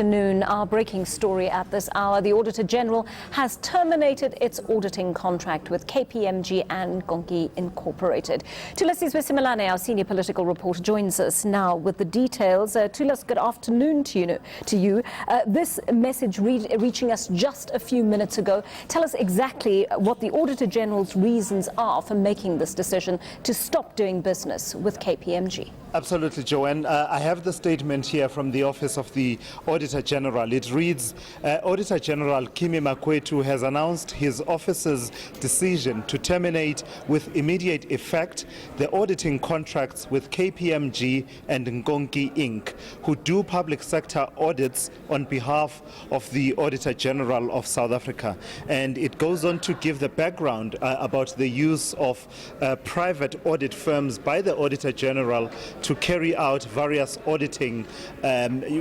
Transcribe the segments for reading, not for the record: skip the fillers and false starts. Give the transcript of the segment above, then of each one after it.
Afternoon, our breaking story at this hour. The Auditor General has terminated its auditing contract with KPMG and Nkonki Inc. Thulasizwe Simelane, our senior political reporter, joins us now with the details. Thulas, good afternoon to you. This message reaching us just a few minutes ago. Tell us exactly what the Auditor General's reasons are for making this decision to stop doing business with KPMG. Absolutely, Joanne. I have the statement here from the Office of the Auditor General. It reads, Auditor General Kimi Makwetu has announced his office's decision to terminate with immediate effect the auditing contracts with KPMG and Nkonki Inc., who do public sector audits on behalf of the Auditor General of South Africa. And it goes on to give the background about the use of private audit firms by the Auditor General to carry out various auditing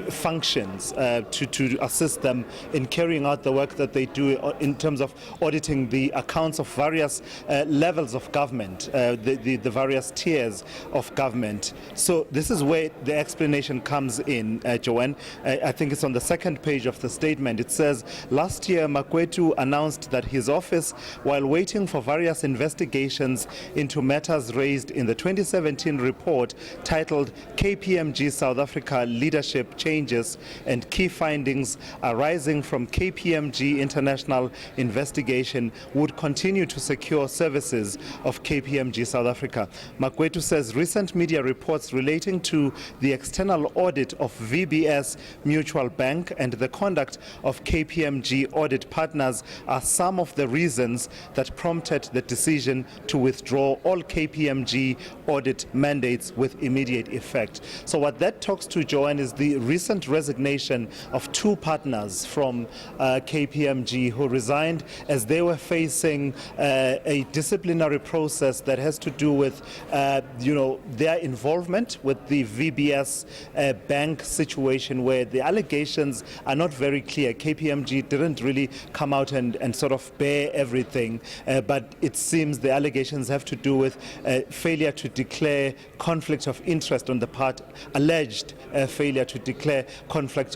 functions to assist them in carrying out the work that they do in terms of auditing the accounts of various levels of government, the various tiers of government. So this is where the explanation comes in, Joanne. I think it's on the second page of the statement. It says, last year Makwetu announced that his office, while waiting for various investigations into matters raised in the 2017 report titled KPMG South Africa Leadership Changes and Key Findings Arising from KPMG International Investigation, would continue to secure services of KPMG South Africa. Makwetu says recent media reports relating to the external audit of VBS Mutual Bank and the conduct of KPMG audit partners are some of the reasons that prompted the decision to withdraw all KPMG audit mandates with immediate effect. So what that talks to, Joanne, is the recent resignation of two partners from KPMG who resigned as they were facing a disciplinary process that has to do with their involvement with the VBS bank situation, where the allegations are not very clear. KPMG didn't really come out and sort of bear everything, but it seems the allegations have to do with failure to declare conflict of interest on the part, alleged failure to declare conflict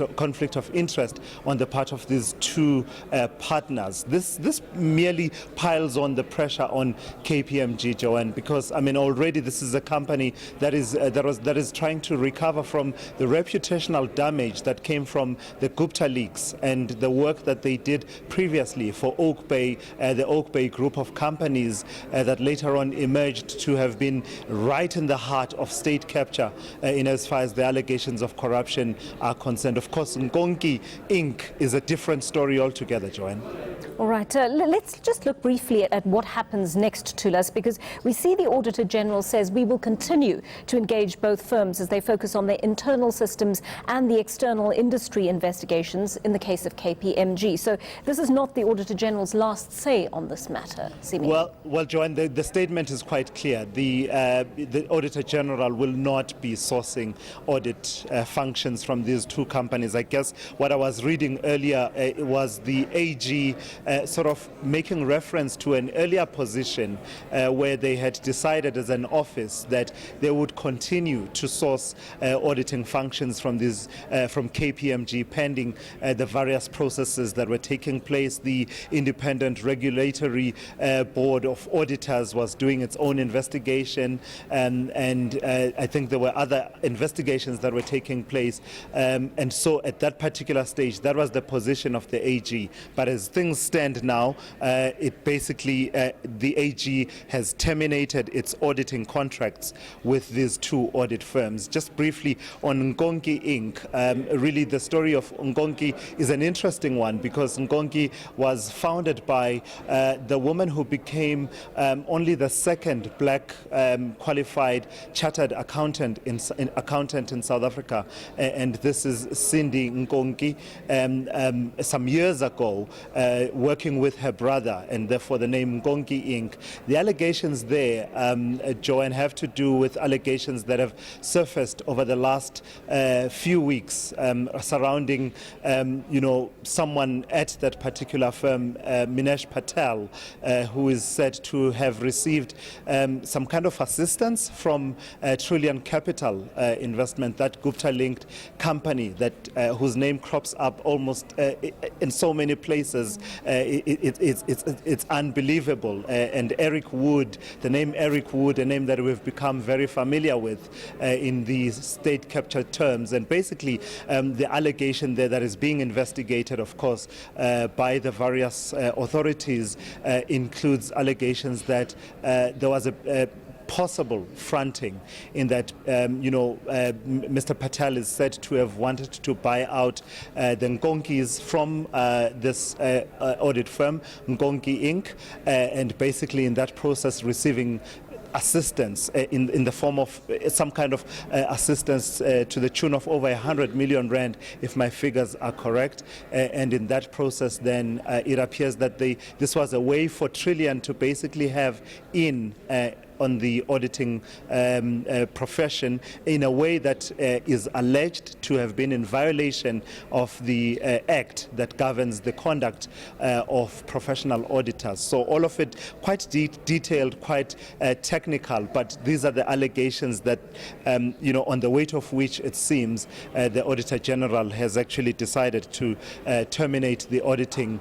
of interest on the part of these two partners. This merely piles on the pressure on KPMG, Joanne, because already this is a company that is trying to recover from the reputational damage that came from the Gupta leaks and the work that they did previously for Oak Bay, the Oak Bay group of companies that later on emerged to have been right in the heart of state capture in as far as the allegations of corruption are concerned. Of course, Nkonki Inc. is a different story altogether, Joanne. All right, let's just look briefly at what happens next to us, because we see the Auditor General says we will continue to engage both firms as they focus on their internal systems and the external industry investigations in the case of KPMG. So this is not the Auditor General's last say on this matter, seemingly. Well, Joanne, the statement is quite clear. The Auditor General will not be sourcing audit functions from these two companies. I guess what I was reading earlier was the AG sort of making reference to an earlier position where they had decided as an office that they would continue to source auditing functions from KPMG pending the various processes that were taking place. The Independent Regulatory Board of Auditors was doing its own investigation, and I think there were other investigations that were taking place, and so at that particular stage that was the position of the AG. But as things stand now, it basically the AG has terminated its auditing contracts with these two audit firms. Just briefly on Nkonki Inc., really the story of Nkonki is an interesting one, because Nkonki was founded by the woman who became only the second black qualified chartered accountant in South Africa, and this is Cindy Nkonki, some years ago, working with her brother, and therefore the name Nkonki Inc. The allegations there, Joanne, have to do with allegations that have surfaced over the last few weeks surrounding, someone at that particular firm, Minesh Patel, who is said to have received some kind of assistance from Trillion Capital Investment, that Gupta-linked company that whose name crops up almost in so many places. It's unbelievable. And Eric Wood, the name Eric Wood, a name that we've become very familiar with in the state capture terms. And basically, the allegation there that is being investigated, of course, by the various authorities includes allegations that there was a possible fronting in that, Mr. Patel is said to have wanted to buy out the Nkonkis from this audit firm, Nkonki Inc., and basically in that process receiving assistance in the form of some kind of assistance to the tune of over 100 million rand, if my figures are correct. And in that process, then it appears that this was a way for Trillian to basically have on the auditing profession in a way that is alleged to have been in violation of the act that governs the conduct of professional auditors. So all of it quite detailed, quite technical, but these are the allegations that, on the weight of which it seems the Auditor General has actually decided to terminate the auditing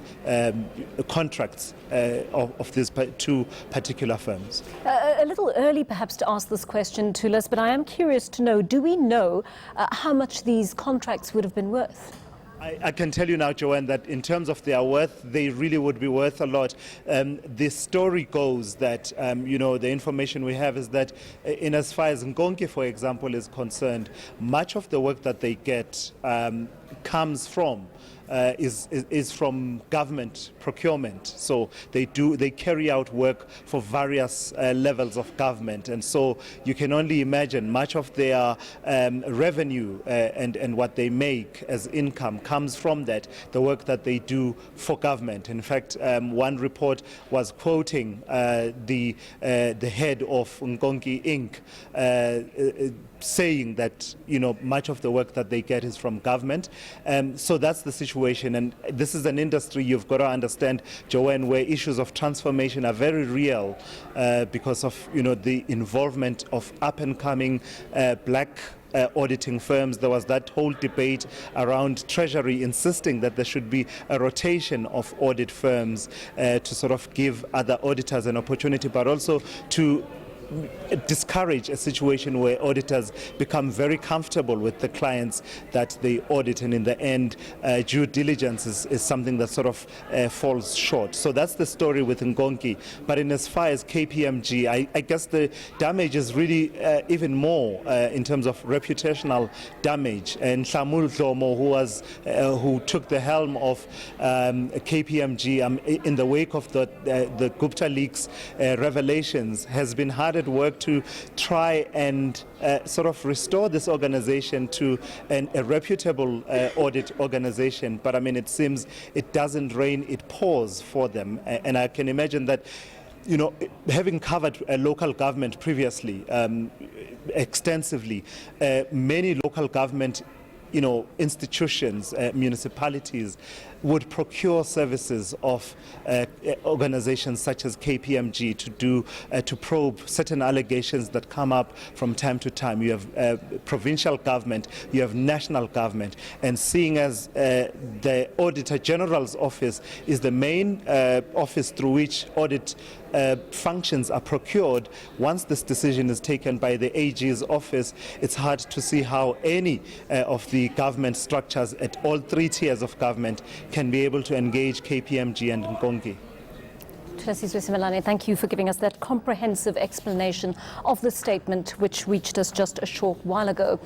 contracts of these two particular firms. A little early perhaps to ask this question, Thulas, but I am curious to know, do we know how much these contracts would have been worth? I can tell you now, Joanne, that in terms of their worth, they really would be worth a lot. The story goes that, the information we have is that in as far as Nkonki, for example, is concerned, much of the work that they get comes from is from government procurement. So they carry out work for various levels of government, and so you can only imagine much of their revenue and what they make as income comes from that, the work that they do for government. In fact, one report was quoting the head of Nkonki Inc. Saying that much of the work that they get is from government. So that's the situation, and this is an industry, you've got to understand, Joanne, where issues of transformation are very real because of the involvement of up and coming black auditing firms. There was that whole debate around Treasury insisting that there should be a rotation of audit firms to sort of give other auditors an opportunity, but also to discourage a situation where auditors become very comfortable with the clients that they audit, and in the end due diligence is something that sort of falls short. So that's the story with Nkonki. But in as far as KPMG, I guess the damage is really even more in terms of reputational damage. And Hlamul Dlomo, who took the helm of KPMG in the wake of the Gupta leaks revelations, has been hard at work to try and sort of restore this organization to a reputable audit organization. But I mean, it seems it doesn't rain, it pours for them. And I can imagine that, having covered a local government previously extensively, many local government institutions, municipalities would procure services of organizations such as KPMG to probe certain allegations that come up from time to time. You have provincial government, you have national government, and seeing as the Auditor General's office is the main office through which audit functions are procured, once this decision is taken by the AG's office, it's hard to see how any of the government structures at all three tiers of government can be able to engage KPMG and Nkonki. Thulasizwe Simelane, thank you for giving us that comprehensive explanation of the statement which reached us just a short while ago.